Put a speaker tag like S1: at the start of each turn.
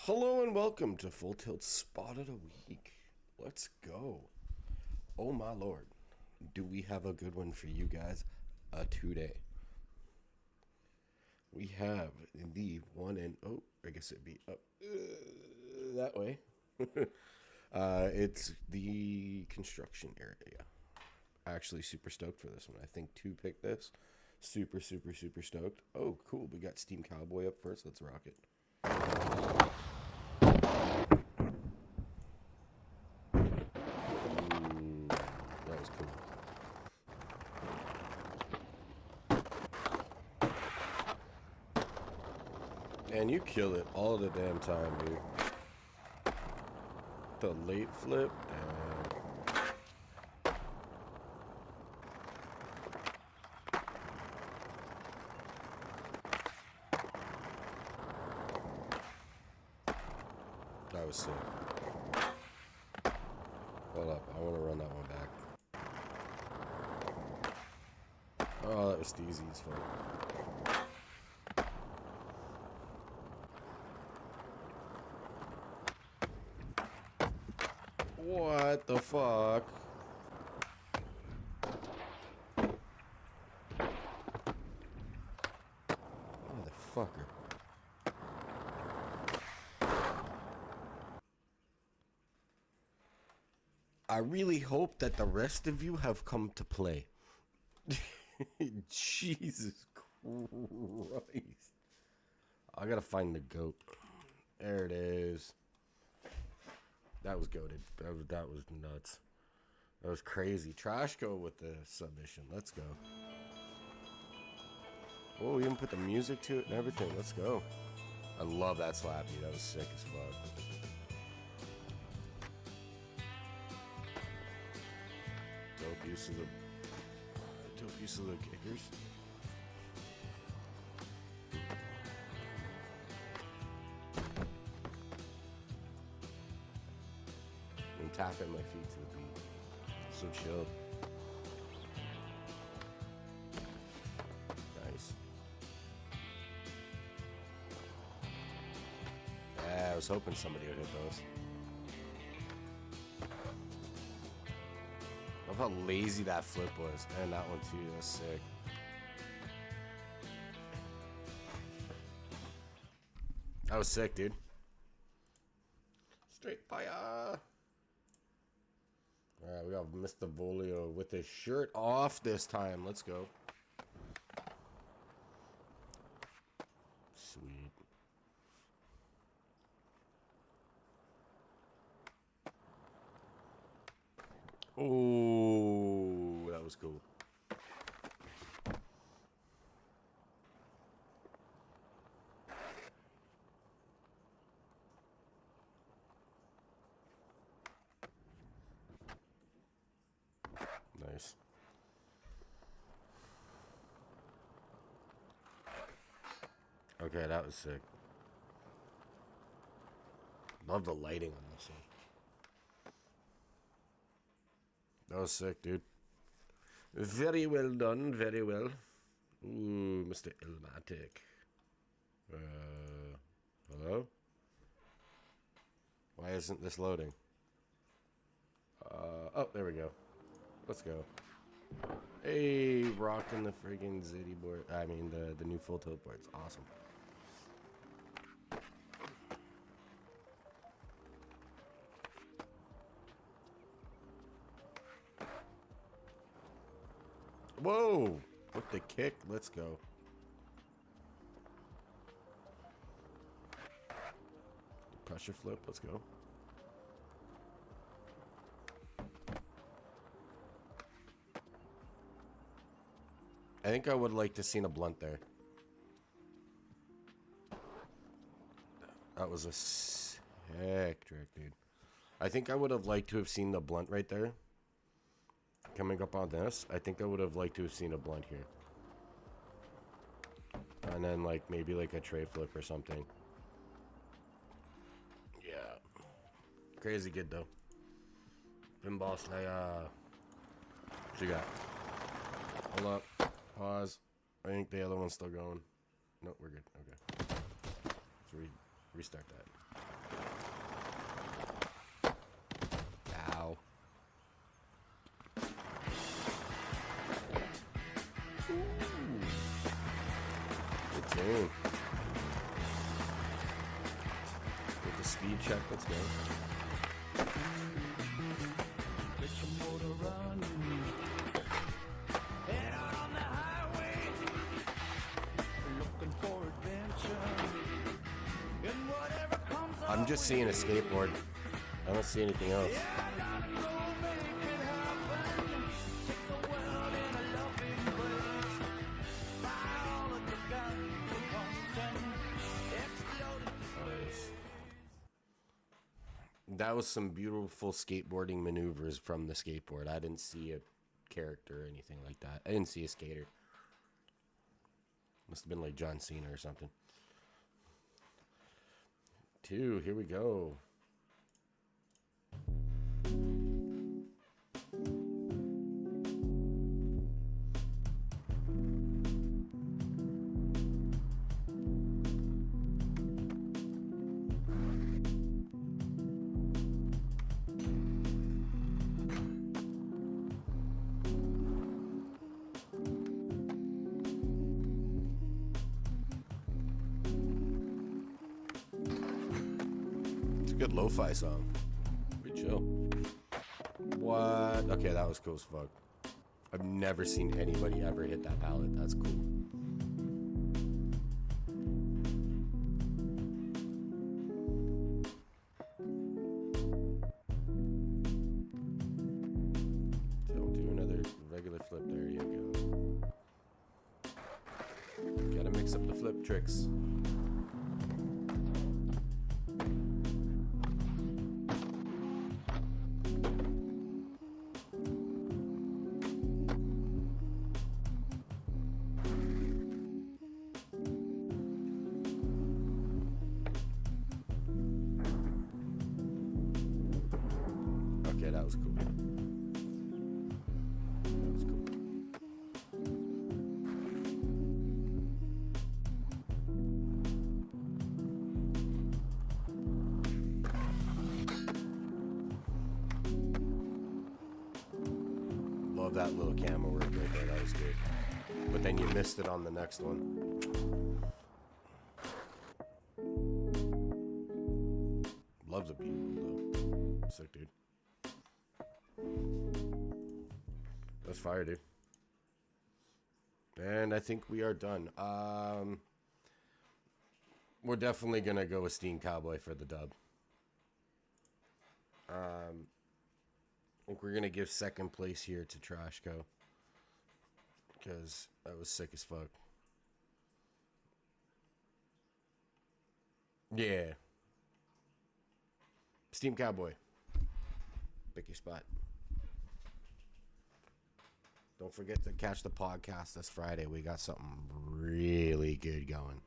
S1: Hello and welcome to Full Tilt Spot of the Week. Let's go. Oh my lord. Do we have a good one for you guys today? We have the one and I guess it'd be up that way. It's the construction area. Actually super stoked for this one. I think two picked this. Super stoked. Oh cool, we got Steam Cowboy up first. Let's rock it. That was cool. Man, you kill it all the damn time, dude. The late flip, damn. That was sick. Hold up, I want to run that one back. Oh, that was Steezy's fault. What the fuck? Motherfucker. I really hope that the rest of you have come to play. Jesus Christ. I gotta find the goat. There it is. That was goated. That was nuts. That was crazy. Trashco with the submission. Let's go. Oh, we even put the music to it and everything. Let's go. I love that slappy. That was sick as fuck. Dope use of the kickers. I'm tapping my feet to the beat. So chill. Nice. Yeah, I was hoping somebody would hit those. Love how lazy that flip was. And that one too, that's sick. That was sick, dude. Straight fire. Alright, we got Mr. Volio with his shirt off this time. Let's go. Sweet. Oh, that was cool. Nice. Okay, that was sick. Love the lighting on this one. That was sick, dude. Very well done, very well. Ooh, Mr. Ilmatic. Hello? Why isn't this loading? Oh, there we go. Let's go. Hey, rocking the friggin' Zitty board. I mean, the new full tilt board. It's awesome. Whoa! With the kick, let's go. Pressure flip, let's go. I think I would like to seen a blunt there. That was a sick trick, dude. I think I would have liked to have seen the blunt right there. Coming up on this, I think I would have liked to have seen a blunt here. And then, like, maybe like a tray flip or something. Yeah. Crazy good, though. Pinball Slayer. What you got? Hold up. Pause. I think the other one's still going. Nope, we're good. Okay. So restart that. check. Let's go.
S2: Get your motor running. Head out on the highway. Looking for adventure. And whatever comes our
S1: I'm just seeing a skateboard. I don't see anything else.
S2: Yeah, I gotta go make it happen. Take the world in a loving embrace. Fire all of the guns at once and explode into space.
S1: That was some beautiful skateboarding maneuvers from the skateboard. I didn't see a character or anything like that. I didn't see a skater. Must have been like John Cena or something. 2, here we go. Good lo-fi song. Pretty chill. What? Okay, that was cool as fuck. I've never seen anybody ever hit that pallet. That's cool. Don't do another regular flip. There you go. Gotta mix up the flip tricks. Okay, that was cool. That was cool. Love that little camera work right there. That was good. But then you missed it on the next one. Love the beat though. Sick, dude. That's fire, dude. And I think we are done. We're definitely gonna go with Steam Cowboy for the dub. I think we're gonna give second place here to Trashco because that was sick as fuck. Yeah. Steam Cowboy. Pick your spot. Don't forget to catch the podcast this Friday. We got something really good going.